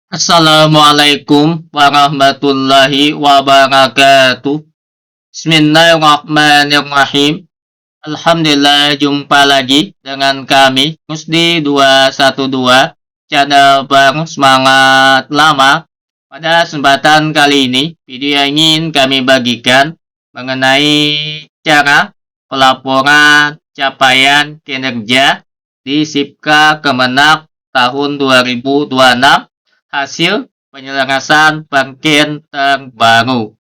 Assalamualaikum warahmatullahi wabarakatuh. Bismillahirrahmanirrahim. Alhamdulillah, jumpa lagi dengan kami Musdi 212, channel baru semangat lama. Pada kesempatan kali ini, video yang ingin kami bagikan mengenai cara pelaporan capaian kinerja di SIPKA Kemenak tahun 2026, hasil penyelenggaraan parkir terbaru.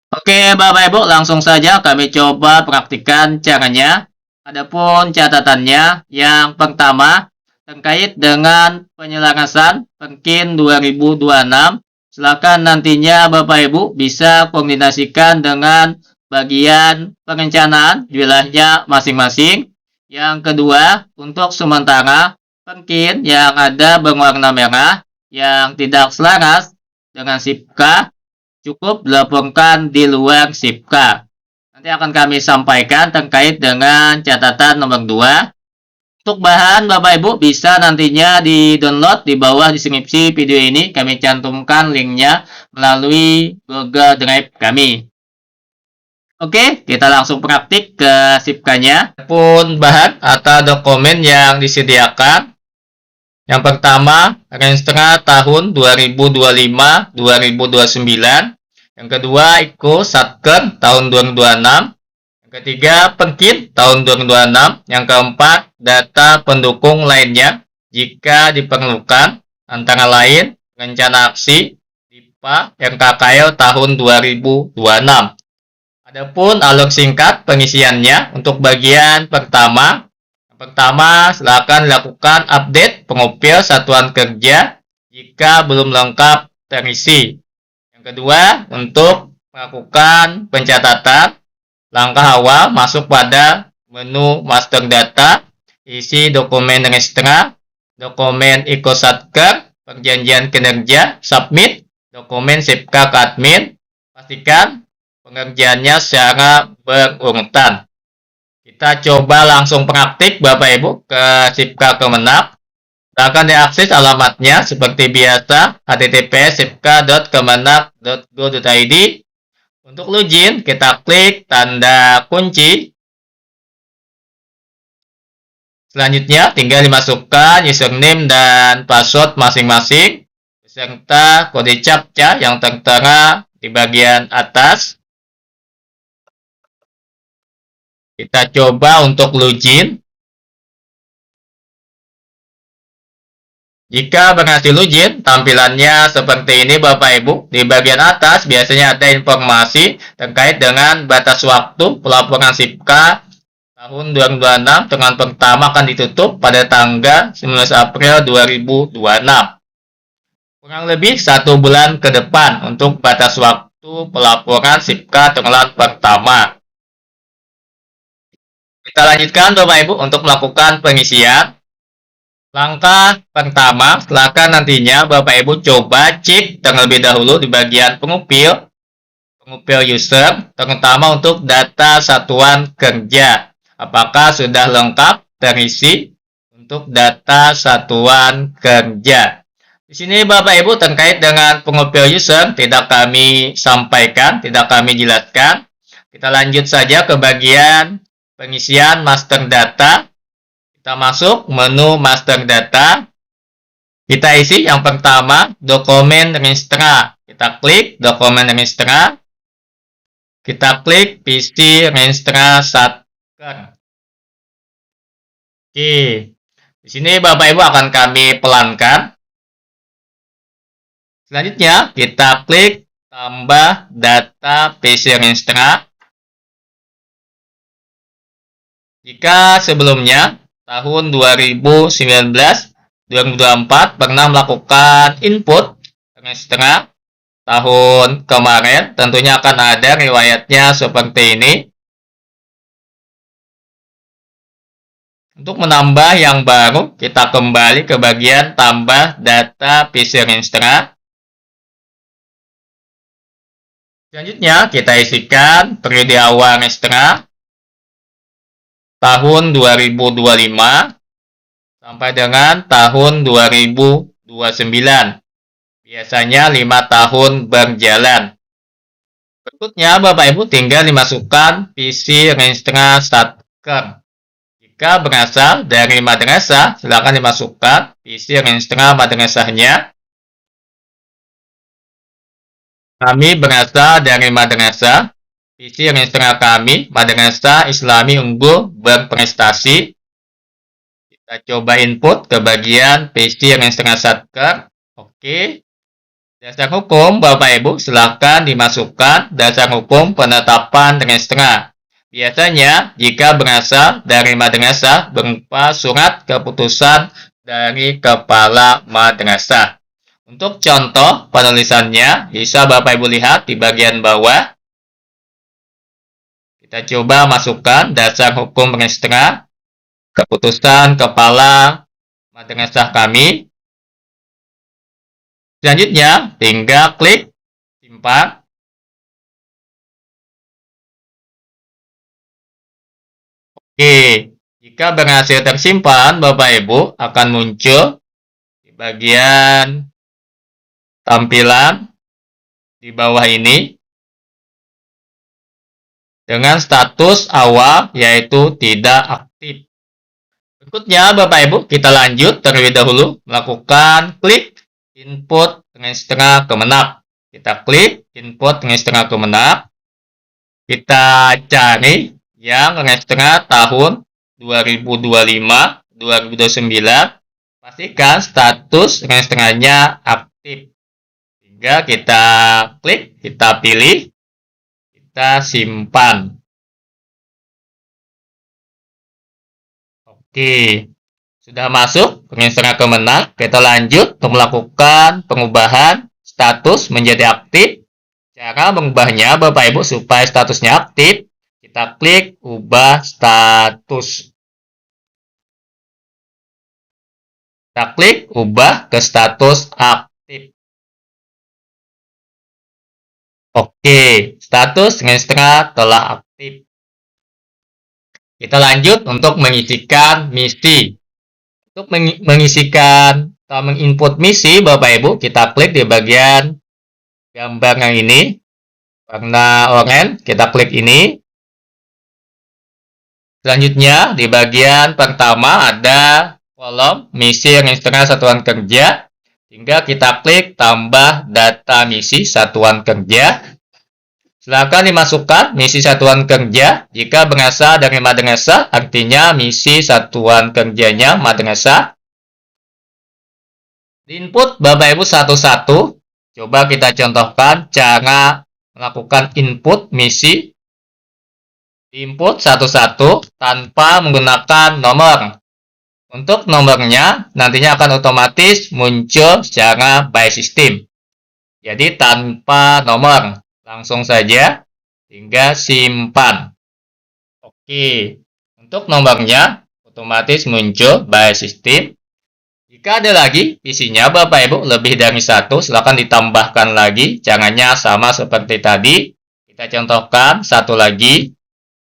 Oke, Bapak Ibu, langsung saja kami coba praktikkan caranya. Adapun catatannya, yang pertama terkait dengan penyelenggaraan Perkin 2026, silakan nantinya Bapak Ibu bisa koordinasikan dengan bagian perencanaan wilayahnya masing-masing. Yang kedua, untuk sementara Perkin yang ada berwarna merah yang tidak selaras dengan SIPKA cukup dilaporkan di luar SIPKA. Nanti akan kami sampaikan terkait dengan catatan nomor 2. Untuk bahan Bapak Ibu bisa nantinya di-download di bawah deskripsi video ini. Kami cantumkan linknya melalui Google Drive kami. Oke, kita langsung praktik ke SIPKA-nya. Pun bahan atau dokumen yang disediakan. Yang pertama, Renstra tahun 2025-2029. Yang kedua, Iko Satker tahun 2026. Yang ketiga, Perkin tahun 2026. Yang keempat, data pendukung lainnya jika diperlukan, antara lain rencana aksi DIPA RKKL tahun 2026. Adapun alur singkat pengisiannya untuk bagian pertama. Pertama, silakan lakukan update pengupil satuan kerja jika belum lengkap terisi. Yang kedua, untuk melakukan pencatatan, langkah awal masuk pada menu master data, isi dokumen Restra, dokumen Ikosatker, perjanjian kinerja, submit, dokumen SIPKA ke admin, pastikan pengerjaannya secara berurutan. Kita coba langsung praktik Bapak Ibu ke SIPKA Kemenak. Akan diakses alamatnya seperti biasa, https://sipka.kemenak.go.id. Untuk login, kita klik tanda kunci. Selanjutnya, tinggal dimasukkan username dan password masing-masing, beserta kode CAPTCHA yang tertera di bagian atas. Kita coba untuk login. Jika berhasil login, tampilannya seperti ini Bapak Ibu. Di bagian atas biasanya ada informasi terkait dengan batas waktu pelaporan SIPKA tahun 2026 dengan pertama akan ditutup pada tanggal 19 April 2026. Kurang lebih 1 bulan ke depan untuk batas waktu pelaporan SIPKA triwulan pertama. Kita lanjutkan Bapak Ibu untuk melakukan pengisian. Langkah pertama, silakan nantinya Bapak Ibu coba cek terlebih dahulu di bagian pengupil user, terutama untuk data satuan kerja. Apakah sudah lengkap terisi untuk data satuan kerja. Di sini Bapak Ibu terkait dengan pengupil user tidak kami sampaikan, tidak kami jelaskan. Kita lanjut saja ke bagian pengisian master data. Kita masuk menu master data. Kita isi yang pertama dokumen Restra. Kita klik dokumen Restra. Kita klik PC Restra Satker. Oke. Di sini Bapak Ibu akan kami pelankan. Selanjutnya kita klik tambah data PC Restra. Jika sebelumnya tahun 2019-2024 pernah melakukan input Restra tahun kemarin, tentunya akan ada riwayatnya seperti ini. Untuk menambah yang baru, kita kembali ke bagian tambah data PC Restra. Selanjutnya kita isikan periode awal Restra tahun 2025 sampai dengan tahun 2029. biasanya 5 tahun berjalan. Berikutnya, Bapak Ibu tinggal dimasukkan PC Rinstra Starter. Jika berasal dari madrasah, silakan dimasukkan PC Rinstra madrasahnya. Kami berasal dari madrasah. PC Rinstra kami, Madrasah Islami Unggul Berprestasi. Kita coba input ke bagian PC Rinstra Starter. Oke. Dasar hukum, Bapak Ibu, silakan dimasukkan dasar hukum penetapan Rinstra. Biasanya, jika berasal dari madrasah berupa surat keputusan dari kepala madrasah. Untuk contoh penulisannya, bisa Bapak Ibu lihat di bagian bawah. Kita coba masukkan dasar hukum Rinstra, keputusan kepala madrasah kami. Selanjutnya, tinggal klik simpan. Oke, jika berhasil tersimpan, Bapak Ibu akan muncul di bagian tampilan di bawah ini dengan status awal yaitu tidak aktif. Berikutnya, Bapak Ibu, kita lanjut terlebih dahulu melakukan klik input Rinstra Kemenap. Kita klik input Rinstra Kemenap. Kita cari yang Rinstra tahun 2025-2029. Pastikan status Rinstranya aktif. Hingga kita klik, kita pilih, kita simpan. Oke. Sudah masuk Rinstra Kemenang, kita lanjut untuk melakukan pengubahan status menjadi aktif. Cara mengubahnya, Bapak Ibu, supaya statusnya aktif, kita klik ubah status. Kita klik ubah ke status aktif. Oke, status Rinstra telah aktif. Kita lanjut untuk mengisikan misi. Untuk mengisikan atau menginput misi, Bapak Ibu, kita klik di bagian gambar yang ini, warna oranye, kita klik ini. Selanjutnya, di bagian pertama ada kolom misi Rinstra satuan kerja. Tinggal kita klik tambah data misi satuan kerja. Silakan dimasukkan misi satuan kerja. Jika berasal dari madrasah, artinya misi satuan kerjanya madrasah. Input Bapak Ibu satu-satu. Coba kita contohkan cara melakukan input misi. Input satu-satu tanpa menggunakan nomor. Untuk nomornya nantinya akan otomatis muncul secara by system. Jadi tanpa nomor. Langsung saja, tinggal simpan. Oke, untuk nomornya otomatis muncul by system. Jika ada lagi isinya, Bapak Ibu, lebih dari satu, silakan ditambahkan lagi. Caranya sama seperti tadi. Kita contohkan satu lagi,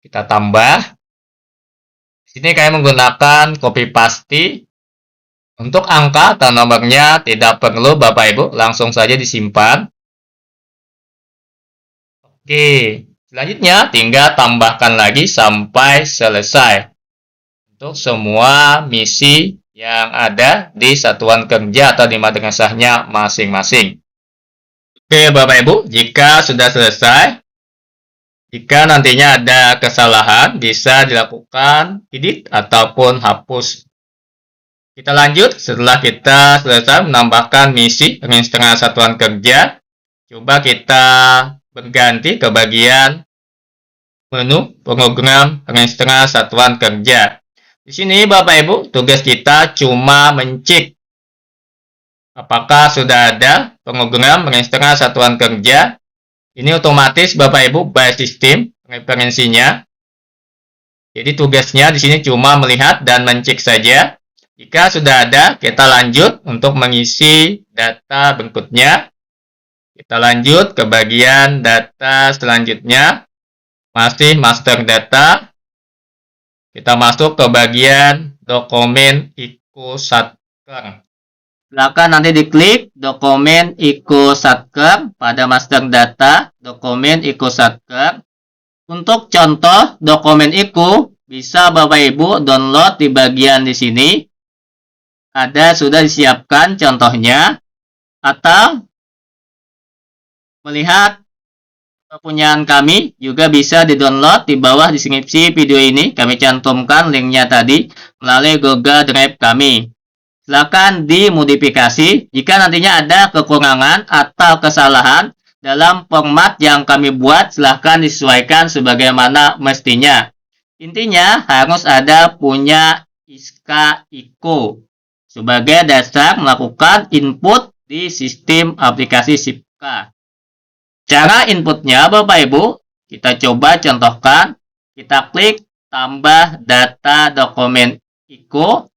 kita tambah. Di sini kami menggunakan copy paste. Untuk angka atau nomornya tidak perlu, Bapak Ibu, langsung saja disimpan. Oke, selanjutnya tinggal tambahkan lagi sampai selesai untuk semua misi yang ada di satuan kerja atau di madrasahnya masing-masing. Oke, Bapak Ibu, jika sudah selesai, jika nantinya ada kesalahan, bisa dilakukan edit ataupun hapus. Kita lanjut setelah kita selesai menambahkan misi Rinstra satuan kerja. Coba kita berganti ke bagian menu program Rinstra satuan kerja. Di sini Bapak Ibu, tugas kita cuma mencek apakah sudah ada program Rinstra satuan kerja. Ini otomatis Bapak Ibu by system referensinya. Jadi tugasnya di sini cuma melihat dan mencek saja. Jika sudah ada, kita lanjut untuk mengisi data berikutnya. Kita lanjut ke bagian data selanjutnya. Masih master data. Kita masuk ke bagian dokumen IQ Satker. Silakan nanti diklik dokumen ICO Satker pada master data, dokumen ICO Satker. Untuk contoh dokumen ICO bisa Bapak Ibu download di bagian di sini. Ada sudah disiapkan contohnya, atau melihat kepunyaan kami juga bisa di-download di bawah deskripsi video ini. Kami cantumkan linknya tadi melalui Google Drive kami. Silakan dimodifikasi jika nantinya ada kekurangan atau kesalahan dalam format yang kami buat. Silahkan disesuaikan sebagaimana mestinya. Intinya harus ada punya ISKA ICO sebagai dasar melakukan input di sistem aplikasi SIPKA. Cara inputnya Bapak Ibu, kita coba contohkan. Kita klik tambah data dokumen ICO.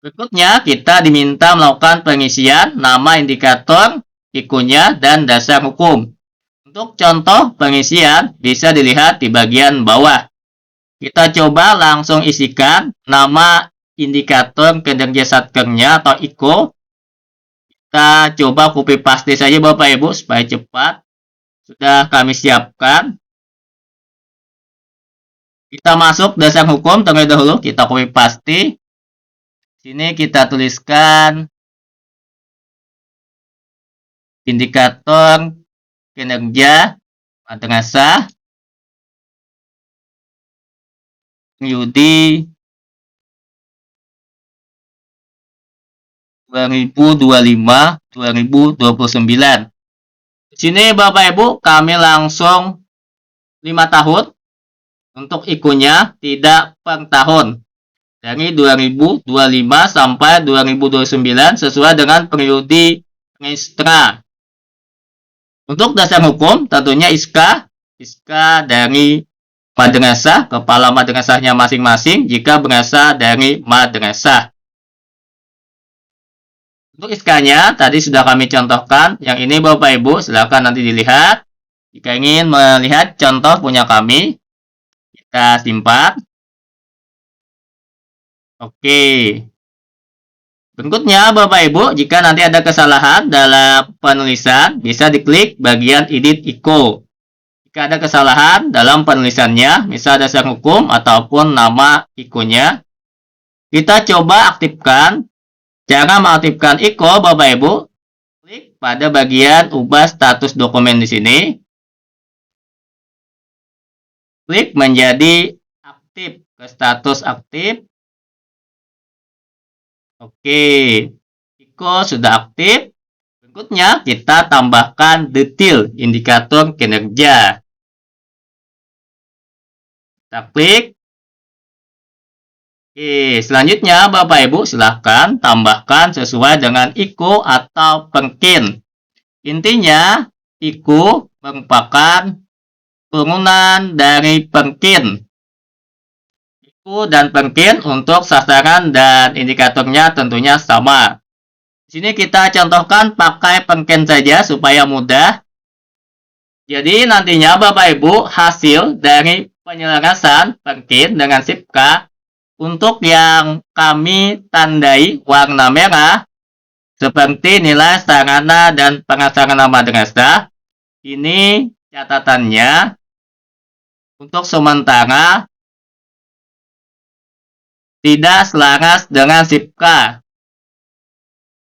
Berikutnya kita diminta melakukan pengisian nama indikator ICO-nya dan dasar hukum. Untuk contoh pengisian bisa dilihat di bagian bawah. Kita coba langsung isikan nama indikator kinerja satkernya atau ICO. Kita coba copy paste saja Bapak Ibu supaya cepat. Sudah kami siapkan. Kita masuk dasar hukum terlebih dahulu, kita copy paste. Sini kita tuliskan indikator kinerja madrasah periode 2025-2029. Di sini Bapak Ibu kami langsung 5 tahun. Untuk ICO-nya tidak per tahun. Dari 2025 sampai 2029 sesuai dengan periode registra. Untuk dasar hukum tentunya ISKA dari madrasah, kepala madrasahnya masing-masing jika berasal dari madrasah. Untuk ISKA-nya tadi sudah kami contohkan. Yang ini Bapak Ibu silakan nanti dilihat. Jika ingin melihat contoh punya kami, kita simpan. Oke. Berikutnya Bapak Ibu, jika nanti ada kesalahan dalam penulisan, bisa diklik bagian edit ICO. Jika ada kesalahan dalam penulisannya, misal dasar hukum ataupun nama ICO-nya, kita coba aktifkan. Cara mengaktifkan ICO Bapak Ibu, klik pada bagian ubah status dokumen di sini. Klik menjadi aktif ke status aktif. Oke, ICO sudah aktif. Berikutnya kita tambahkan detail indikator kinerja. Kita klik. Oke, selanjutnya Bapak Ibu silahkan tambahkan sesuai dengan ICO atau perkin. Intinya ICO merupakan turunan dari perkin. ICO dan perkin untuk sasaran dan indikatornya tentunya sama. Di sini kita contohkan pakai perkin saja supaya mudah. Jadi nantinya Bapak Ibu hasil dari penyelarasan perkin dengan SIPKA untuk yang kami tandai warna merah seperti nilai sarana dan prasarana madrasah. Ini catatannya untuk sementara tidak selaras dengan SIPKA.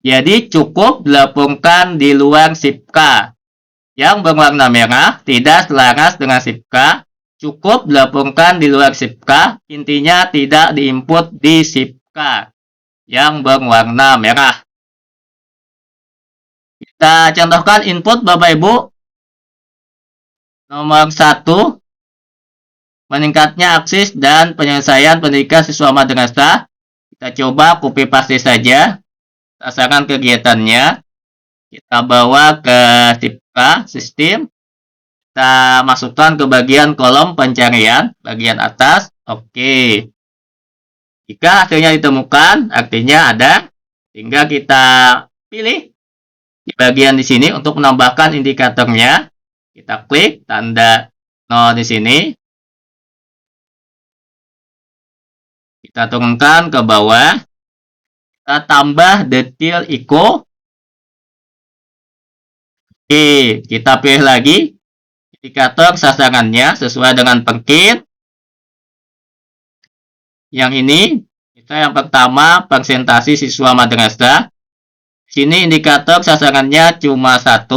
Jadi cukup dilaporkan di luar SIPKA. Yang berwarna merah tidak selaras dengan SIPKA, cukup dilaporkan di luar SIPKA, intinya tidak diinput di SIPKA yang berwarna merah. Kita contohkan input Bapak Ibu. Nomor 1, meningkatnya akses dan penyelesaian pendidikan siswa madrasah. Kita coba copy paste saja sasaran kegiatannya. Kita bawa ke SIPKA sistem. Kita masukkan ke bagian kolom pencarian bagian atas. Oke. Jika hasilnya ditemukan, artinya ada. Tinggal kita pilih di bagian di sini untuk menambahkan indikatornya. Kita klik tanda 0 di sini. Kita turunkan ke bawah. Kita tambah detail ICO. Oke, kita pilih lagi indikator sasarannya sesuai dengan perkit. Yang ini, kita yang pertama presentasi siswa madrasah. Sini indikator sasarannya cuma 1.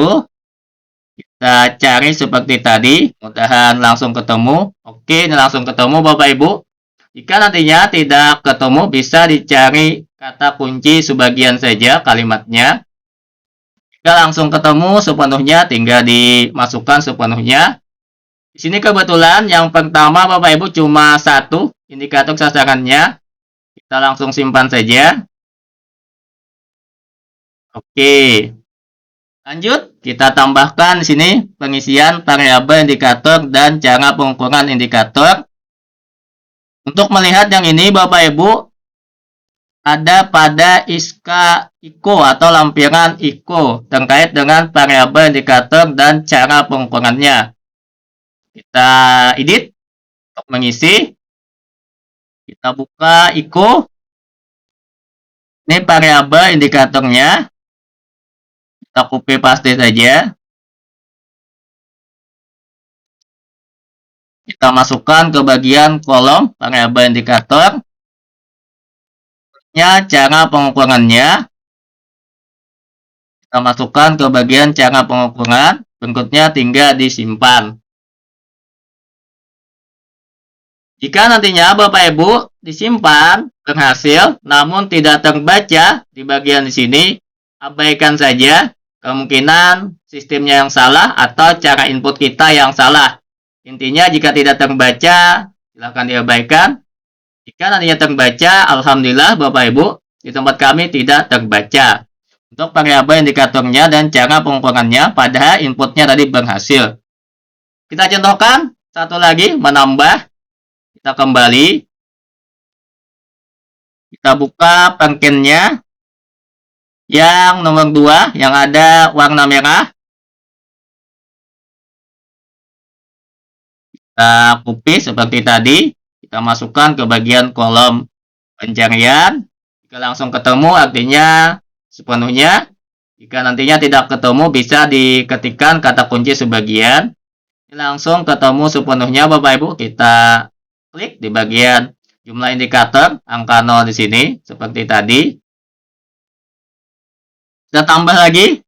Kita cari seperti tadi, mudahan langsung ketemu. Oke, ini langsung ketemu Bapak Ibu. Jika nantinya tidak ketemu, bisa dicari kata kunci sebagian saja kalimatnya. Jika langsung ketemu sepenuhnya, tinggal dimasukkan sepenuhnya. Di sini kebetulan yang pertama Bapak Ibu cuma 1 indikator sasarannya. Kita langsung simpan saja. Oke. Lanjut, kita tambahkan di sini pengisian variabel indikator dan cara pengukuran indikator. Untuk melihat yang ini Bapak Ibu, ada pada ICO atau lampiran ICO terkait dengan variabel indikator dan cara pengukurannya. Kita edit untuk mengisi. Kita buka ICO. Ini variabel indikatornya. Kita copy paste saja. Kita masukkan ke bagian kolom variabel indikator. Cara pengukurannya. Kita masukkan ke bagian cara pengukuran. Berikutnya tinggal disimpan. Jika nantinya Bapak Ibu disimpan berhasil namun tidak terbaca di bagian di sini, abaikan saja. Kemungkinan sistemnya yang salah atau cara input kita yang salah. Intinya jika tidak terbaca, silahkan diabaikan. Jika nantinya terbaca, alhamdulillah Bapak Ibu, di tempat kami tidak terbaca. Untuk variabel indikatornya dan cara pengukurannya, padahal inputnya tadi berhasil. Kita contohkan satu lagi, menambah. Kita kembali. Kita buka perkennya. Yang nomor 2 yang ada warna merah. Kita copy seperti tadi. Kita masukkan ke bagian kolom pencarian. Jika langsung ketemu artinya sepenuhnya. Jika nantinya tidak ketemu bisa diketikkan kata kunci sebagian. Langsung ketemu sepenuhnya Bapak Ibu. Kita klik di bagian jumlah indikator angka 0 di sini seperti tadi. Kita tambah lagi.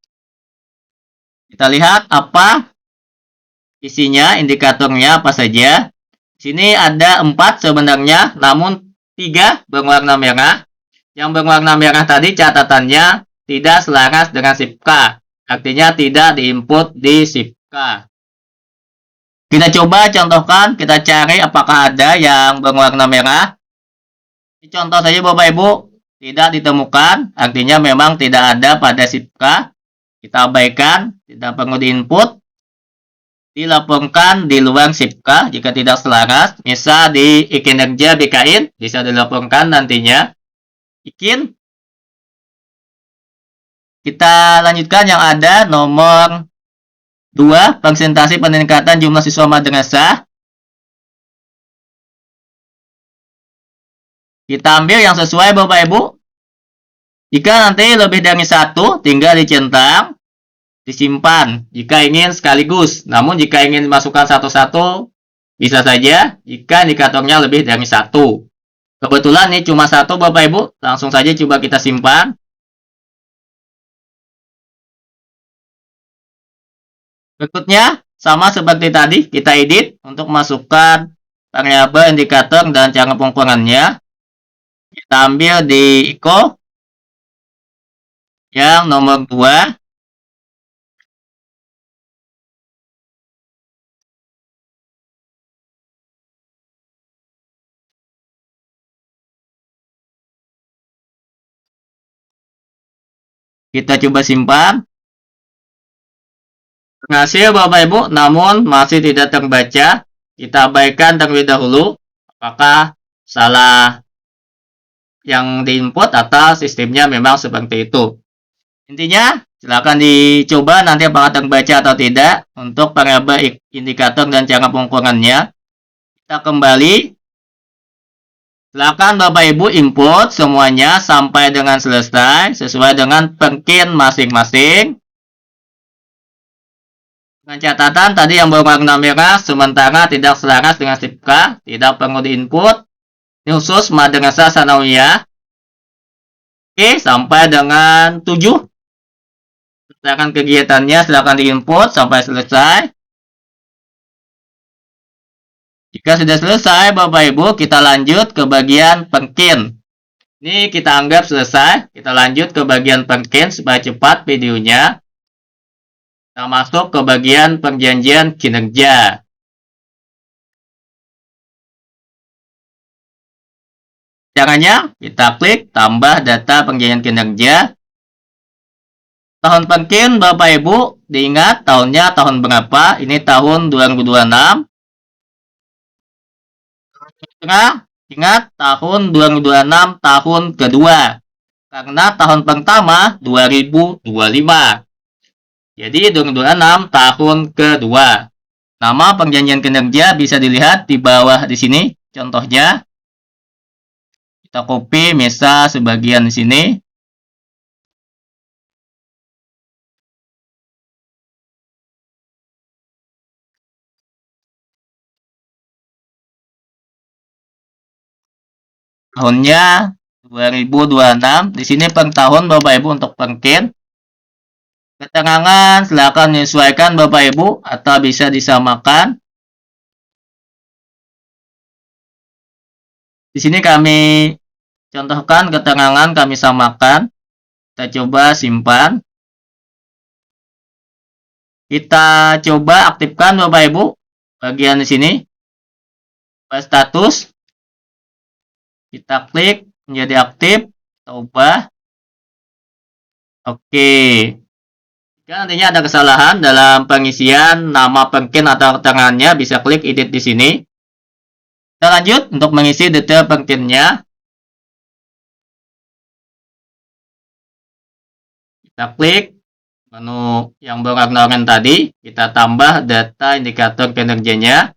Kita lihat apa isinya, indikatornya apa saja. Di sini ada 4 sebenarnya, namun 3 berwarna merah. Yang berwarna merah tadi catatannya tidak selaras dengan SIPK. Artinya tidak diinput di SIPK. Kita coba contohkan, kita cari apakah ada yang berwarna merah. Ini contoh saja Bapak Ibu. Tidak ditemukan, artinya memang tidak ada pada SIPK. Kita abaikan, tidak perlu diinput. Dilaporkan di luar SIPK jika tidak selaras. Misal di kinerja BKIN, bisa dilaporkan nantinya. Ikin. Kita lanjutkan yang ada nomor 2, presentasi peningkatan jumlah siswa madrasah. Kita ambil yang sesuai Bapak Ibu. Jika nanti lebih dari 1, tinggal dicentang, disimpan. Jika ingin sekaligus. Namun jika ingin dimasukkan satu-satu, bisa saja jika indikatornya lebih dari 1. Kebetulan ini cuma 1 Bapak Ibu. Langsung saja coba kita simpan. Berikutnya, sama seperti tadi, kita edit untuk masukkan variabel indikator dan cara pengukurannya. Kita ambil di ICO yang nomor 2. Kita coba simpan. Berhasil Bapak Ibu, namun masih tidak terbaca. Kita abaikan terlebih dahulu. Apakah salah yang diinput atau sistemnya memang seperti itu. Intinya, silakan dicoba nanti apakah terbaca atau tidak untuk variabel indikator dan cara pengukurannya. Kita kembali. Silakan Bapak Ibu input semuanya sampai dengan selesai sesuai dengan pengkin masing-masing. Dengan catatan tadi yang berwarna merah sementara tidak selaras dengan SIPK, tidak perlu diinput. Ini khusus Madrasah Sanawiyah. Oke, sampai dengan 7. Silakan kegiatannya, silakan diinput sampai selesai. Jika sudah selesai, Bapak Ibu, kita lanjut ke bagian pengkin. Ini kita anggap selesai. Kita lanjut ke bagian pengkin supaya cepat videonya. Kita masuk ke bagian perjanjian kinerja. Caranya, kita klik tambah data perjanjian kinerja. Tahun pengkin, Bapak Ibu, diingat tahunnya tahun berapa? Ini tahun 2026. Ingat tahun 2026 tahun kedua. Karena tahun pertama 2025. Jadi 2026 tahun kedua. Nama perjanjian kinerja bisa dilihat di bawah di sini. Contohnya, kita copy misal sebagian di sini. Tahunnya 2026. Di sini per tahun Bapak Ibu untuk pengkin. Keterangan silakan menyesuaikan Bapak Ibu atau bisa disamakan. Di sini kami contohkan keterangan kami samakan. Kita coba simpan. Kita coba aktifkan Bapak Ibu bagian di sini. Status. Kita klik menjadi aktif. Kita ubah. Oke. Jika nantinya ada kesalahan dalam pengisian nama pengkin atau keterangannya, bisa klik edit di sini. Kita lanjut untuk mengisi detail pengkinnya. Kita klik menu yang berwarna oranye tadi. Kita tambah data indikator kinerjanya.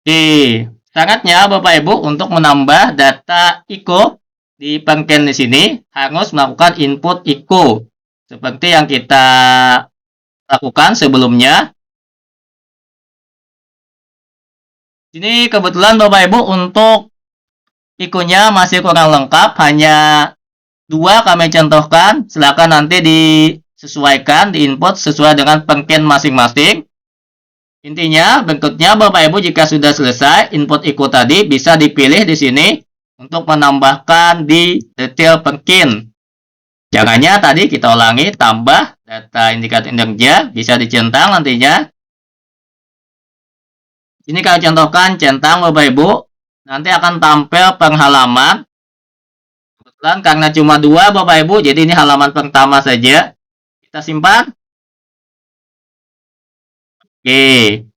Syaratnya Bapak Ibu untuk menambah data ICO di pengkin di sini harus melakukan input ICO seperti yang kita lakukan sebelumnya. Ini kebetulan Bapak Ibu untuk ICO-nya masih kurang lengkap, hanya 2 kami contohkan. Silakan nanti disesuaikan, diinput sesuai dengan pengkin masing-masing. Intinya, berikutnya Bapak Ibu jika sudah selesai input ICO tadi bisa dipilih di sini untuk menambahkan di detail pengkin. Caranya tadi kita ulangi, tambah data indikator kinerja, bisa dicentang nantinya. Ini kalau contohkan centang Bapak Ibu, nanti akan tampil per halaman. Kebetulan karena cuma 2 Bapak Ibu, jadi ini halaman pertama saja. Kita simpan. Oke.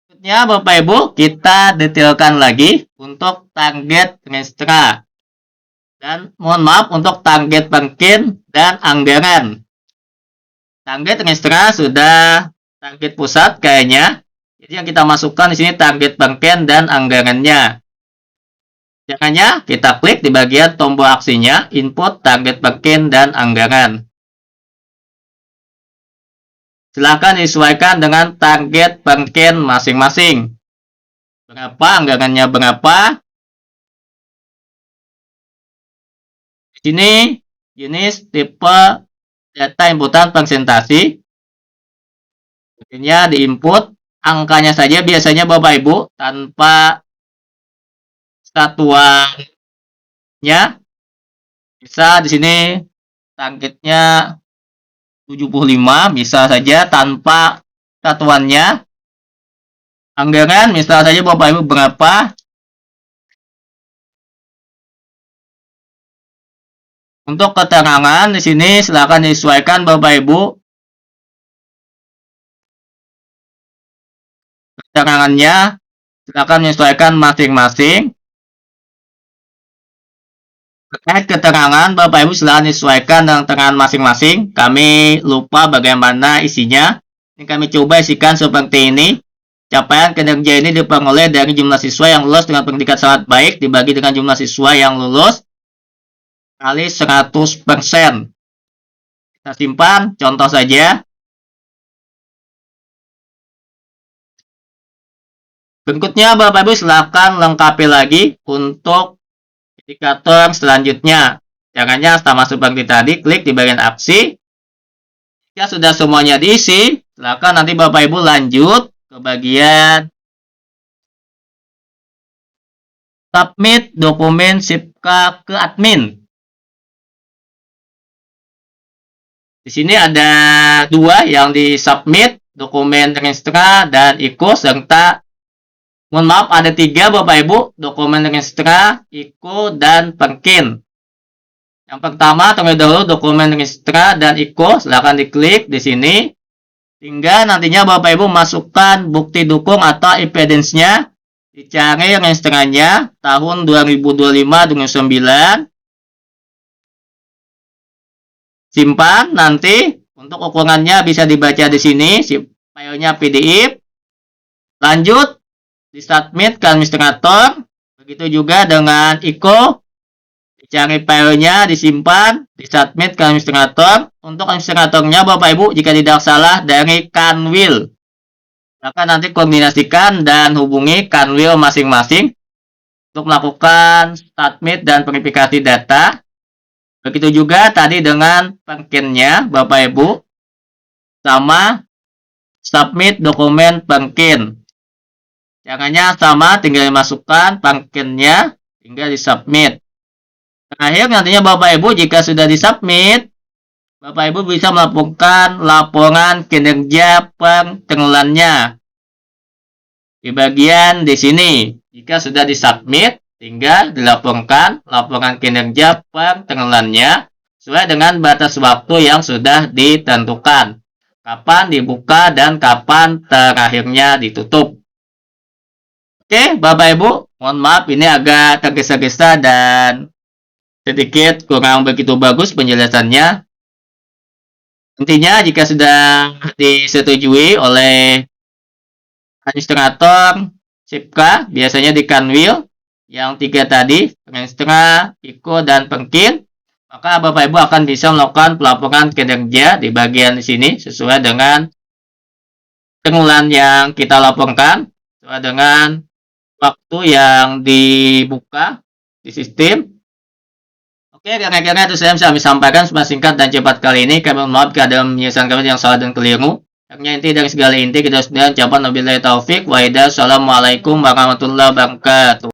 Berikutnya Bapak Ibu, kita detailkan lagi untuk target trimestra. Dan mohon maaf untuk target pengkin dan anggaran. Target trimestra sudah target pusat kayaknya. Jadi yang kita masukkan di sini target pengkin dan anggarannya. Caranya kita klik di bagian tombol aksinya, input target pengkin dan anggaran. Silakan disesuaikan dengan target pengkin masing-masing. Berapa anggarannya berapa? Di sini jenis tipe data inputan presentasi. Akhirnya diinput angkanya saja biasanya Bapak Ibu tanpa satuannya. Bisa di sini targetnya 75, bisa saja tanpa satuannya. Anggaran misal saja Bapak Ibu berapa. Untuk keterangan di sini silakan disesuaikan Bapak Ibu. Keterangannya silakan menyesuaikan masing-masing. Terkait keterangan Bapak Ibu silakan disesuaikan dengan keterangan masing-masing. Kami lupa bagaimana isinya. Ini kami coba isikan seperti ini. capaian kinerja ini diperoleh dari jumlah siswa yang lulus dengan pendidikan sangat baik dibagi dengan jumlah siswa yang lulus kali 100%. Kita simpan, contoh saja. Berikutnya Bapak Ibu silakan lengkapi lagi untuk indikator selanjutnya. Caranya sama seperti tadi, klik di bagian aksi. Jika sudah semuanya diisi, silakan nanti Bapak Ibu lanjut ke bagian submit dokumen SIPK ke admin. Di sini ada dua yang disubmit, dokumen registra dan IKO, serta mohon maaf ada tiga Bapak Ibu, dokumen registra, IKO, dan Perkin. Yang pertama terlebih dahulu dokumen registra dan IKO, silahkan diklik di sini. Hingga nantinya Bapak Ibu masukkan bukti dukung atau evidence-nya, dicari registranya tahun 2025-2029. Simpan, nanti untuk ukurannya bisa dibaca di sini, filenya PDF. Lanjut, disubmit ke administrator. Begitu juga dengan IKO, dicari filenya, disimpan, disubmit ke administrator. Untuk administratornya Bapak Ibu jika tidak salah dari Kanwil. Maka nanti kombinasikan dan hubungi Kanwil masing-masing untuk melakukan submit dan verifikasi data. Begitu juga tadi dengan Perkinnya Bapak Ibu, sama submit dokumen Perkin. Caranya sama, tinggal dimasukkan Perkinnya, tinggal disubmit. Terakhir nantinya Bapak Ibu jika sudah disubmit, Bapak Ibu bisa melakukan laporan kinerja per triwulannya. Di bagian di sini, jika sudah disubmit, tinggal dilaporkan laporan kinerja per triwulannya sesuai dengan batas waktu yang sudah ditentukan. Kapan dibuka dan kapan terakhirnya ditutup. Oke, Bapak Ibu, mohon maaf ini agak tergesa-gesa dan sedikit kurang begitu bagus penjelasannya. Intinya jika sudah disetujui oleh administrator SIPK, biasanya di Kanwil, yang tiga tadi, registra, IKO, dan Perkin, maka Bapak Ibu akan bisa melakukan pelaporan kinerja di bagian di sini sesuai dengan triwulan yang kita laporkan, sesuai dengan waktu yang dibuka di sistem. Oke, kira-kira itu saya bisa sampaikan singkat dan cepat kali ini. Kami mohon maaf jika ada penjelasan kami yang salah dan keliru. Akhirnya inti dari segala inti kita sudah ucapkan wabillahi taufik wa hidayah. Assalamualaikum warahmatullahi wabarakatuh.